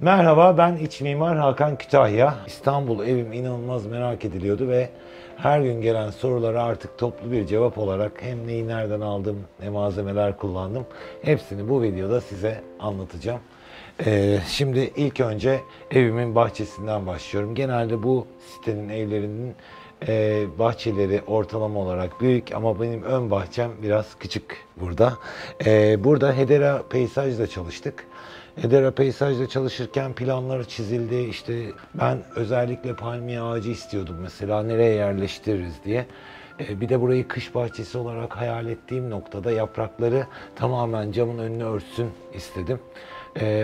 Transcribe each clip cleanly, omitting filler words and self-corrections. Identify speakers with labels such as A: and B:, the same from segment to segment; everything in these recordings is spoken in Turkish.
A: Merhaba, ben iç mimar Hakan Kütahya. İstanbul evim inanılmaz merak ediliyordu ve her gün gelen sorulara artık toplu bir cevap olarak hem neyi nereden aldım, ne malzemeler kullandım, hepsini bu videoda size anlatacağım. Şimdi ilk önce evimin bahçesinden başlıyorum. Genelde bu sitenin evlerinin bahçeleri ortalama olarak büyük ama benim ön bahçem biraz küçük burada. Burada Hedera Peyzaj'la çalıştık. Hedera Peyzaj'da çalışırken planları çizildi. İşte ben özellikle palmiye ağacı istiyordum mesela nereye yerleştiririz diye. Bir de burayı kış bahçesi olarak hayal ettiğim noktada yaprakları tamamen camın önünü örtsün istedim.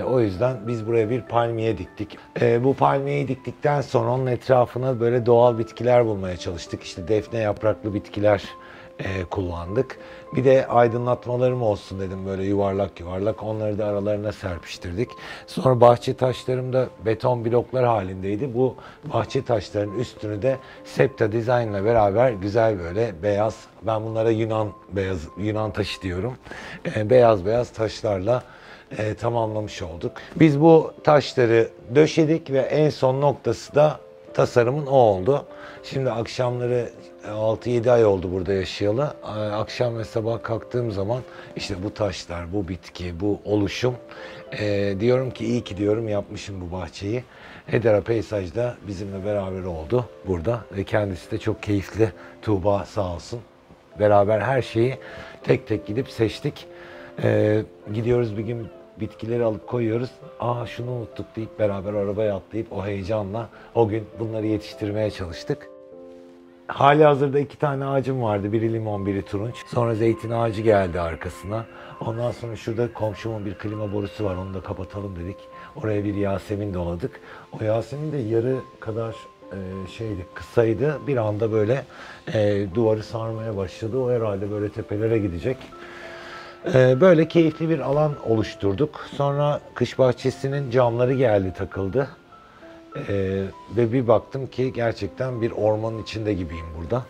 A: O yüzden biz buraya bir palmiye diktik. Bu palmiyeyi diktikten sonra onun etrafına böyle doğal bitkiler bulmaya çalıştık. İşte defne yapraklı bitkiler kullandık. Bir de aydınlatmalarım olsun dedim böyle yuvarlak yuvarlak. Onları da aralarına serpiştirdik. Sonra bahçe taşlarım da beton bloklar halindeydi. Bu bahçe taşlarının üstünü de Septa Design'la beraber güzel böyle beyaz, ben bunlara Yunan taşı diyorum. Beyaz beyaz taşlarla tamamlamış olduk. Biz bu taşları döşedik ve en son noktası da tasarımın o oldu. Şimdi akşamları 6-7 ay oldu burada yaşayalı. Akşam ve sabah kalktığım zaman işte bu taşlar, bu bitki, bu oluşum diyorum ki iyi ki diyorum yapmışım bu bahçeyi. Hedera Peyzaj'da bizimle beraber oldu burada ve kendisi de çok keyifli. Tuğba sağ olsun. Beraber her şeyi tek tek gidip seçtik. Gidiyoruz bir gün bitkileri alıp koyuyoruz. Şunu unuttuk deyip beraber arabaya atlayıp o heyecanla o gün bunları yetiştirmeye çalıştık. Halihazırda 2 tane ağacım vardı. Biri limon, biri turunç. Sonra zeytin ağacı geldi arkasına. Ondan sonra şurada komşumun bir klima borusu var. Onu da kapatalım dedik. Oraya bir yasemin doladık. O yasemin de yarı kadar kısaydı. Bir anda böyle duvarı sarmaya başladı. O herhalde böyle tepelere gidecek. Böyle keyifli bir alan oluşturduk. Sonra kış bahçesinin camları geldi, takıldı. Ve bir baktım ki gerçekten bir ormanın içinde gibiyim burada.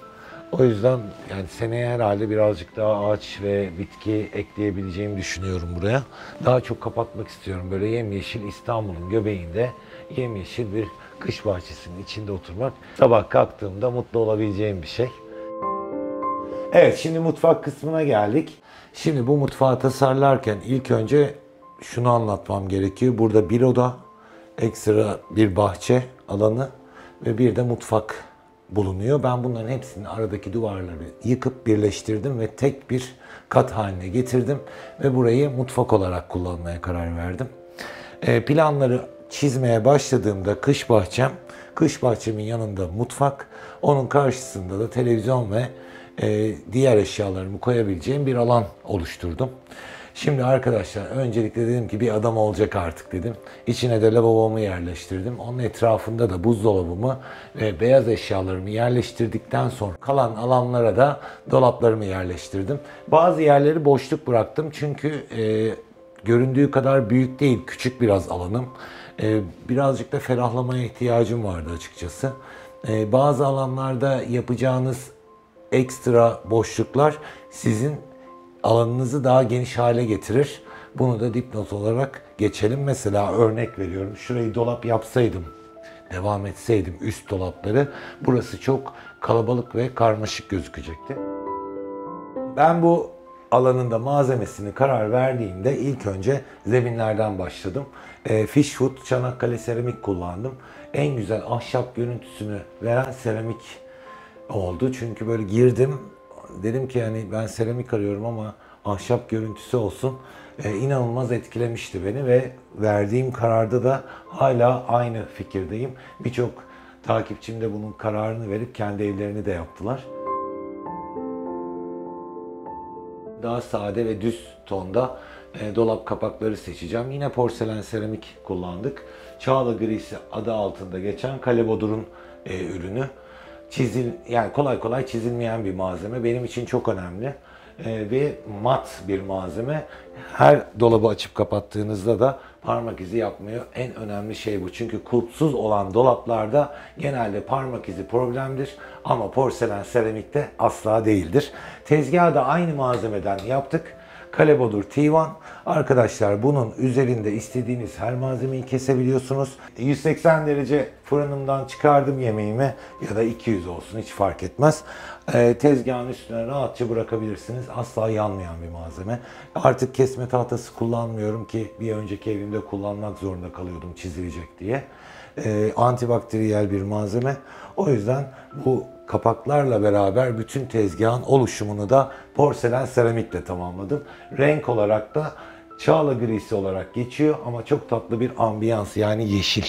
A: O yüzden yani seneye herhalde birazcık daha ağaç ve bitki ekleyebileceğimi düşünüyorum buraya. Daha çok kapatmak istiyorum. Böyle yemyeşil İstanbul'un göbeğinde yemyeşil bir kış bahçesinin içinde oturmak. Sabah kalktığımda mutlu olabileceğim bir şey. Evet, şimdi mutfak kısmına geldik. Şimdi bu mutfağı tasarlarken ilk önce şunu anlatmam gerekiyor. Burada bir oda, ekstra bir bahçe alanı ve bir de mutfak bulunuyor. Ben bunların hepsini aradaki duvarları yıkıp birleştirdim ve tek bir kat haline getirdim ve burayı mutfak olarak kullanmaya karar verdim. Planları çizmeye başladığımda kış bahçemin yanında mutfak, onun karşısında da televizyon ve diğer eşyalarımı koyabileceğim bir alan oluşturdum. Şimdi arkadaşlar öncelikle dedim ki bir adam olacak artık dedim. İçine de lavabomu yerleştirdim. Onun etrafında da buzdolabımı ve beyaz eşyalarımı yerleştirdikten sonra kalan alanlara da dolaplarımı yerleştirdim. Bazı yerleri boşluk bıraktım çünkü göründüğü kadar büyük değil, küçük biraz alanım. Birazcık da ferahlamaya ihtiyacım vardı açıkçası. Bazı alanlarda yapacağınız ekstra boşluklar sizin alanınızı daha geniş hale getirir. Bunu da dipnot olarak geçelim. Mesela örnek veriyorum. Şurayı dolap yapsaydım, devam etseydim üst dolapları, burası çok kalabalık ve karmaşık gözükecekti. Ben bu alanında malzemesini karar verdiğimde ilk önce zeminlerden başladım. Fishwood Çanakkale seramik kullandım. En güzel ahşap görüntüsünü veren seramik oldu. Çünkü böyle girdim, dedim ki yani ben seramik arıyorum ama ahşap görüntüsü olsun. İnanılmaz etkilemişti beni ve verdiğim kararda da hala aynı fikirdeyim. Birçok takipçim de bunun kararını verip kendi evlerini de yaptılar. Daha sade ve düz tonda dolap kapakları seçeceğim. Yine porselen seramik kullandık. Çağla grisi adı altında geçen Kalebodur'un ürünü. Yani kolay kolay çizilmeyen bir malzeme. Benim için çok önemli. Ve mat bir malzeme. Her dolabı açıp kapattığınızda da parmak izi yapmıyor. En önemli şey bu. Çünkü kulpsuz olan dolaplarda genelde parmak izi problemdir. Ama porselen seramikte asla değildir. Tezgahı da aynı malzemeden yaptık. Kalebodur T1. Arkadaşlar bunun üzerinde istediğiniz her malzemeyi kesebiliyorsunuz. 180 derece fırınımdan çıkardım yemeğimi ya da 200 olsun hiç fark etmez. Tezgahın üstüne rahatça bırakabilirsiniz. Asla yanmayan bir malzeme. Artık kesme tahtası kullanmıyorum ki bir önceki evimde kullanmak zorunda kalıyordum çizilecek diye. Antibakteriyel bir malzeme. O yüzden bu kapaklarla beraber bütün tezgahın oluşumunu da porselen seramikle tamamladım. Renk olarak da çağla grisi olarak geçiyor ama çok tatlı bir ambiyans yani yeşil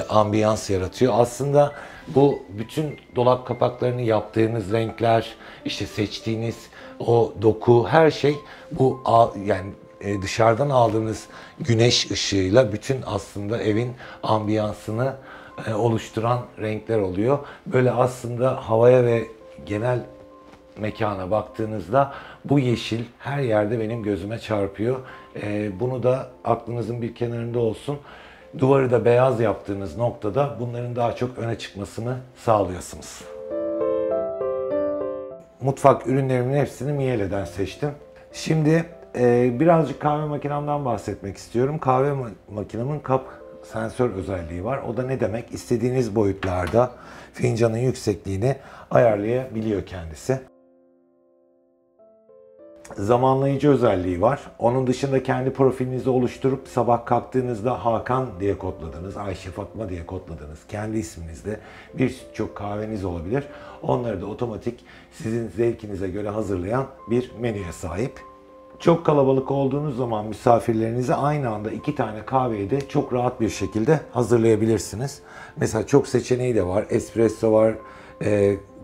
A: ambiyans yaratıyor. Aslında bu bütün dolap kapaklarını yaptığınız renkler, işte seçtiğiniz o doku, her şey bu yani dışarıdan aldığınız güneş ışığıyla bütün aslında evin ambiyansını oluşturan renkler oluyor. Böyle aslında havaya ve genel mekana baktığınızda bu yeşil her yerde benim gözüme çarpıyor. Bunu da aklınızın bir kenarında olsun. Duvarı da beyaz yaptığınız noktada bunların daha çok öne çıkmasını sağlıyorsunuz. Mutfak ürünlerimin hepsini Miele'den seçtim. Şimdi birazcık kahve makinemden bahsetmek istiyorum. Kahve makinemin kap sensör özelliği var. O da ne demek? İstediğiniz boyutlarda fincanın yüksekliğini ayarlayabiliyor kendisi. Zamanlayıcı özelliği var. Onun dışında kendi profilinizi oluşturup sabah kalktığınızda Hakan diye kodladınız, Ayşe Fatma diye kodladınız. Kendi isminizde birçok kahveniz olabilir. Onları da otomatik sizin zevkinize göre hazırlayan bir menüye sahip. Çok kalabalık olduğunuz zaman misafirlerinize aynı anda 2 tane kahveyi de çok rahat bir şekilde hazırlayabilirsiniz. Mesela çok seçeneği de var. Espresso var,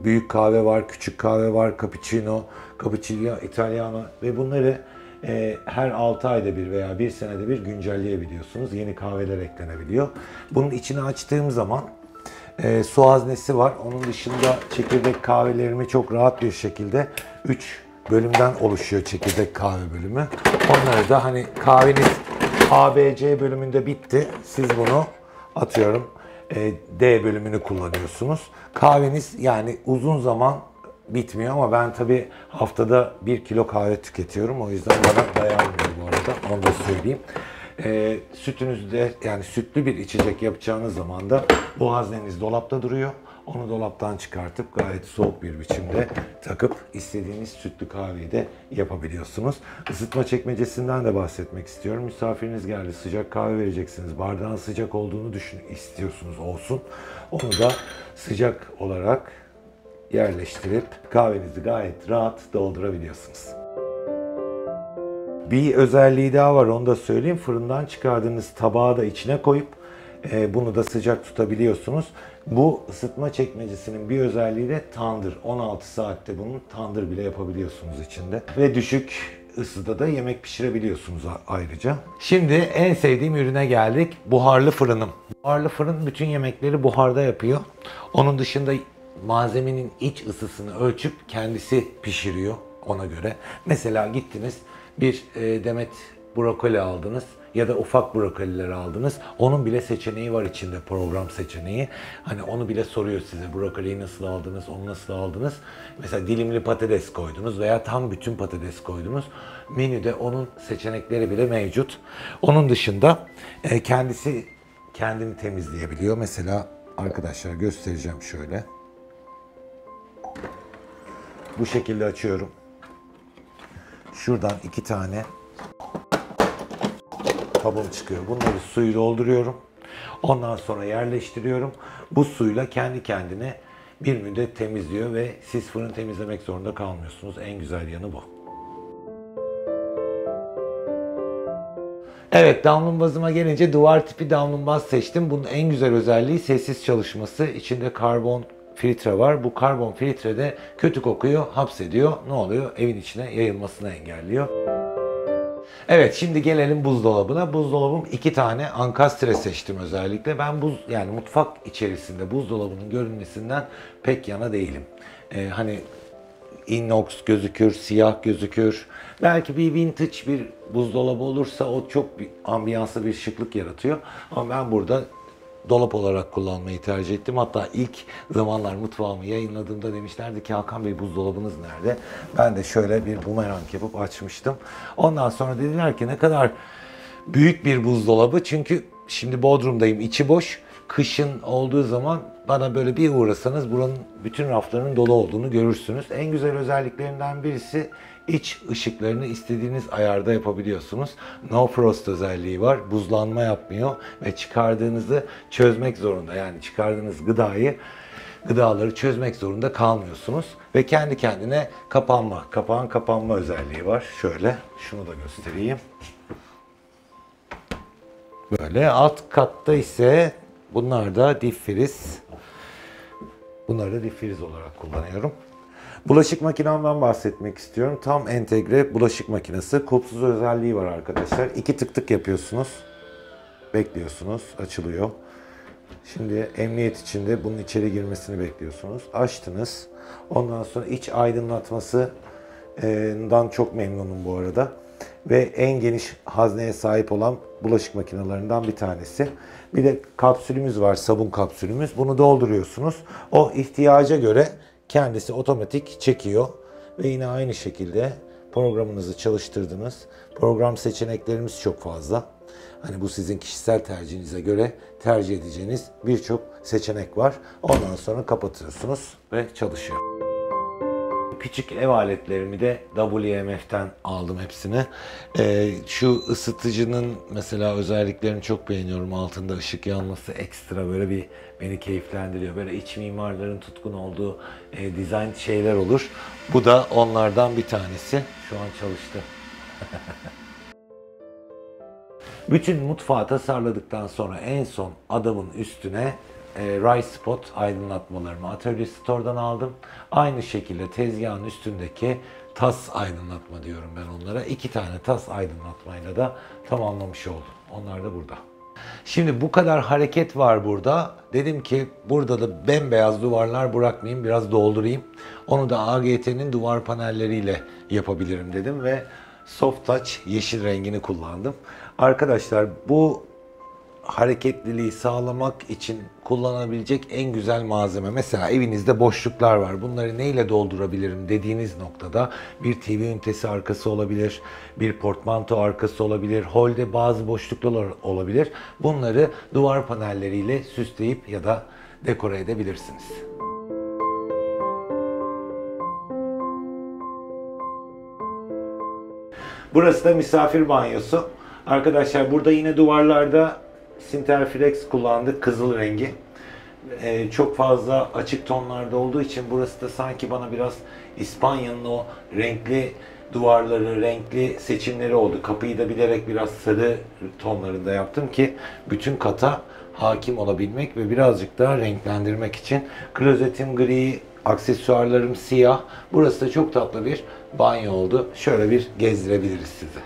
A: büyük kahve var, küçük kahve var, cappuccino, italiano ve bunları her 6 ayda bir veya 1 senede bir güncelleyebiliyorsunuz. Yeni kahveler eklenebiliyor. Bunun içini açtığım zaman su haznesi var. Onun dışında çekirdek kahvelerimi çok rahat bir şekilde 3 bölümden oluşuyor çekirdek kahve bölümü. Onları da hani kahveniz A, B, C bölümünde bitti. Siz bunu atıyorum D bölümünü kullanıyorsunuz. Kahveniz yani uzun zaman bitmiyor ama ben tabii haftada 1 kilo kahve tüketiyorum. O yüzden bana dayanmıyor bu arada. Onu da söyleyeyim. Sütünüzde yani sütlü bir içecek yapacağınız zaman da bu hazneniz dolapta duruyor. Onu dolaptan çıkartıp gayet soğuk bir biçimde takıp istediğiniz sütlü kahveyi de yapabiliyorsunuz. Isıtma çekmecesinden de bahsetmek istiyorum. Misafiriniz geldi, sıcak kahve vereceksiniz. Bardağın sıcak olduğunu istiyorsunuz olsun. Onu da sıcak olarak yerleştirip kahvenizi gayet rahat doldurabiliyorsunuz. Bir özelliği daha var, onu da söyleyeyim. Fırından çıkardığınız tabağı da içine koyup bunu da sıcak tutabiliyorsunuz. Bu ısıtma çekmecesinin bir özelliği de tandır. 16 saatte bunun tandır bile yapabiliyorsunuz içinde. Ve düşük ısıda da yemek pişirebiliyorsunuz ayrıca. Şimdi en sevdiğim ürüne geldik. Buharlı fırınım. Buharlı fırın bütün yemekleri buharda yapıyor. Onun dışında malzemenin iç ısısını ölçüp kendisi pişiriyor ona göre. Mesela gittiniz bir demet brokoli aldınız ya da ufak brokolileri aldınız. Onun bile seçeneği var içinde, program seçeneği. Hani onu bile soruyor size, brokoliyi nasıl aldınız, onu nasıl aldınız. Mesela dilimli patates koydunuz veya tam bütün patates koydunuz. Menüde onun seçenekleri bile mevcut. Onun dışında kendisi kendini temizleyebiliyor. Mesela arkadaşlar göstereceğim şöyle. Bu şekilde açıyorum. Şuradan 2 tane kabım çıkıyor. Bunları suyu dolduruyorum. Ondan sonra yerleştiriyorum. Bu suyla kendi kendine bir müddet temizliyor ve siz fırın temizlemek zorunda kalmıyorsunuz. En güzel yanı bu. Evet, damlumbazıma gelince duvar tipi damlumbaz seçtim. Bunun en güzel özelliği sessiz çalışması. İçinde karbon filtre var. Bu karbon filtre de kötü kokuyu hapsediyor. Ne oluyor? Evin içine yayılmasını engelliyor. Evet, şimdi gelelim buzdolabına. Buzdolabım 2 tane ankastre seçtim özellikle. Ben yani mutfak içerisinde buzdolabının görünmesinden pek yana değilim. Hani inox gözükür, siyah gözükür. Belki bir vintage bir buzdolabı olursa o çok bir ambiyanslı bir şıklık yaratıyor. Ama ben burada dolap olarak kullanmayı tercih ettim. Hatta ilk zamanlar mutfağımı yayınladığımda demişlerdi ki Hakan Bey buzdolabınız nerede? Ben de şöyle bir bumerang yapıp açmıştım. Ondan sonra dediler ki ne kadar büyük bir buzdolabı, çünkü şimdi Bodrum'dayım, içi boş. Kışın olduğu zaman bana böyle bir uğrasanız buranın bütün raflarının dolu olduğunu görürsünüz. En güzel özelliklerinden birisi iç ışıklarını istediğiniz ayarda yapabiliyorsunuz. No frost özelliği var. Buzlanma yapmıyor ve çıkardığınızı çözmek zorunda. Yani çıkardığınız gıdaları çözmek zorunda kalmıyorsunuz. Ve kendi kendine kapağın kapanma özelliği var. Şöyle şunu da göstereyim. Böyle alt katta ise bunlar da dip friz. Bunları da dip friz olarak kullanıyorum. Bulaşık makinemden bahsetmek istiyorum. Tam entegre bulaşık makinesi. Kulpsuz özelliği var arkadaşlar. 2 tık tık yapıyorsunuz. Bekliyorsunuz. Açılıyor. Şimdi emniyet içinde bunun içeri girmesini bekliyorsunuz. Açtınız. Ondan sonra iç aydınlatmasından çok memnunum bu arada. Ve en geniş hazneye sahip olan bulaşık makinelerinden bir tanesi. Bir de kapsülümüz var, sabun kapsülümüz. Bunu dolduruyorsunuz. O ihtiyaca göre kendisi otomatik çekiyor. Ve yine aynı şekilde programınızı çalıştırdınız. Program seçeneklerimiz çok fazla. Hani bu sizin kişisel tercihinize göre tercih edeceğiniz birçok seçenek var. Ondan sonra kapatıyorsunuz ve çalışıyor. Küçük ev aletlerimi de WMF'ten aldım hepsini. Şu ısıtıcının mesela özelliklerini çok beğeniyorum. Altında ışık yanması ekstra böyle bir beni keyiflendiriyor. Böyle iç mimarların tutkun olduğu dizayn şeyler olur. Bu da onlardan bir tanesi. Şu an çalıştı. Bütün mutfağı tasarladıktan sonra en son adamın üstüne Rise Spot aydınlatmalarımı Atölye Store'dan aldım. Aynı şekilde tezgahın üstündeki tas aydınlatma diyorum ben onlara. 2 tane tas aydınlatmayla da tamamlamış oldum. Onlar da burada. Şimdi bu kadar hareket var burada. Dedim ki burada da bembeyaz duvarlar bırakmayayım, biraz doldurayım. Onu da AGT'nin duvar panelleriyle yapabilirim dedim ve Soft Touch yeşil rengini kullandım. Arkadaşlar bu hareketliliği sağlamak için kullanabilecek en güzel malzeme. Mesela evinizde boşluklar var. Bunları neyle doldurabilirim dediğiniz noktada bir TV ünitesi arkası olabilir, bir portmanto arkası olabilir, holde bazı boşluklar olabilir. Bunları duvar panelleriyle süsleyip ya da dekore edebilirsiniz. Burası da misafir banyosu. Arkadaşlar burada yine duvarlarda Sinterflex kullandık, kızıl rengi. Çok fazla açık tonlarda olduğu için burası da sanki bana biraz İspanya'nın o renkli duvarları, renkli seçimleri oldu. Kapıyı da bilerek biraz sarı tonlarında yaptım ki bütün kata hakim olabilmek ve birazcık daha renklendirmek için. Klozetim gri, aksesuarlarım siyah. Burası da çok tatlı bir banyo oldu. Şöyle bir gezdirebiliriz sizi.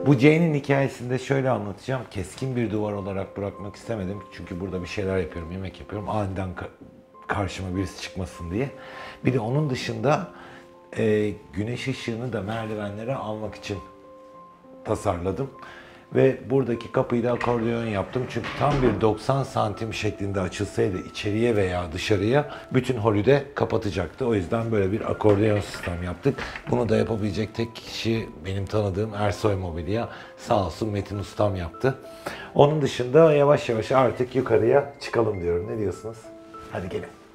A: Bu Jane'in hikayesini de şöyle anlatacağım. Keskin bir duvar olarak bırakmak istemedim. Çünkü burada bir şeyler yapıyorum, yemek yapıyorum. Aniden karşıma birisi çıkmasın diye. Bir de onun dışında güneş ışığını da merdivenlere almak için tasarladım. Ve buradaki kapıyı da akordeon yaptım. Çünkü tam bir 90 santim şeklinde açılsaydı içeriye veya dışarıya bütün holü de kapatacaktı. O yüzden böyle bir akordeon sistem yaptık. Bunu da yapabilecek tek kişi benim tanıdığım Ersoy Mobilya. Sağ olsun Metin Ustam yaptı. Onun dışında yavaş yavaş artık yukarıya çıkalım diyorum. Ne diyorsunuz? Hadi gelin.